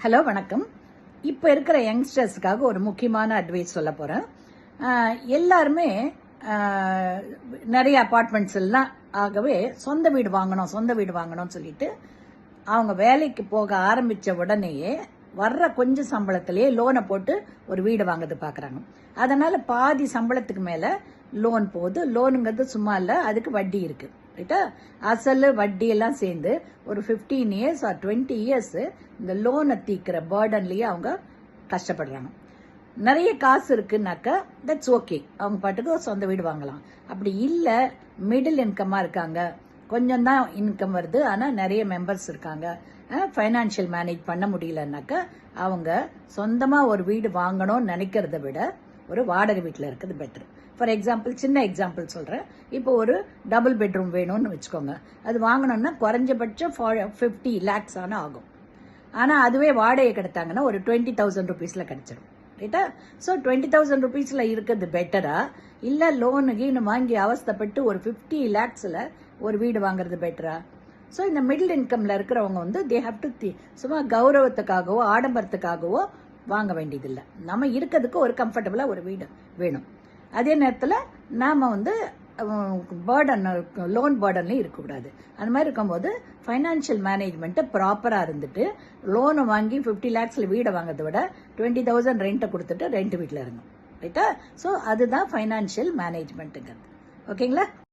Hello வணக்கம். இப்போ இருக்கிற யங்ஸ்டர்ஸ்க்காக ஒரு முக்கியமான அட்வைஸ் சொல்ல போகிறேன். எல்லாருமே நிறைய அப்பார்ட்மெண்ட்ஸ் எல்லாம் ஆகவே சொந்த வீடு வாங்கணும்னு சொல்லிட்டு அவங்க வேலைக்கு போக ஆரம்பித்த உடனேயே வர்ற கொஞ்சம் சம்பளத்திலேயே லோனை போட்டு ஒரு வீடு வாங்குறது பார்க்குறாங்க. அதனால் பாதி சம்பளத்துக்கு மேலே லோன் போகுது. லோனுங்கிறது சும்மா இல்லை, அதுக்கு வட்டி இருக்குது. ரைட்டா? அசல் வட்டி எல்லாம் சேர்ந்து ஒரு 15 இயர்ஸ் ஆர் 20 இயர்ஸ் இந்த லோனை தீக்கிற பேர்டன்லேயே அவங்க கஷ்டப்படுறாங்க. நிறைய காசு இருக்குன்னாக்கா தட்ஸ் ஓகே, அவங்க பாட்டுக்கு சொந்த வீடு வாங்கலாம். அப்படி இல்லை, மிடில் இன்கம்மாக இருக்காங்க, கொஞ்சம் தான் இன்கம் வருது, ஆனால் நிறைய மெம்பர்ஸ் இருக்காங்க, ஃபைனான்ஷியல் மேனேஜ் பண்ண முடியலன்னாக்கா அவங்க சொந்தமாக ஒரு வீடு வாங்கணும்னு நினைக்கிறத விட ஒரு வாடகை வீட்டில் இருக்கிறது பெட்ரு. ஃபார் எக்ஸாம்பிள், சின்ன எக்ஸாம்பிள் சொல்கிறேன். இப்போ ஒரு டபுள் பெட்ரூம் வேணும்னு வச்சுக்கோங்க. அது வாங்கணும்னா குறைஞ்சபட்சம் 50 lakhs ஆகும். ஆனால் அதுவே வாடகை கிடைத்தாங்கன்னா ஒரு 20,000 rupees கிடைச்சிடும். ரைட்டா? ஸோ 20,000 rupees இருக்கிறது பெட்டரா, இல்லை லோனு வாங்கி அவஸ்தப்பட்டு ஒரு 50 lakhs ஒரு வீடு வாங்குறது பெட்டரா? ஸோ இந்த மிடில் இன்கம்ல இருக்கிறவங்க தே ஹாவ் டு சும்மா கௌரவத்துக்காகவோ ஆடம்பரத்துக்காகவோ வாங்க வேண்டியதில்லை. நம்ம இருக்கிறதுக்கு ஒரு கம்ஃபர்டபுளாக ஒரு வீடு வேணும். அதே நேரத்தில் நாம் லோன் பேர்டன்லையும் இருக்கக்கூடாது. அந்த மாதிரி இருக்கும்போது ஃபைனான்ஷியல் மேனேஜ்மெண்ட்டை ப்ராப்பராக இருந்துட்டு லோனை வாங்கி 50 lakhs வீடை வாங்கிறத விட 20,000 ரெண்ட்டை கொடுத்துட்டு ரெண்ட் வீட்டில் இருங்க. ரைட்டா? ஸோ அதுதான் ஃபைனான்ஷியல் மேனேஜ்மெண்ட்டுங்கிறது. ஓகேங்களா?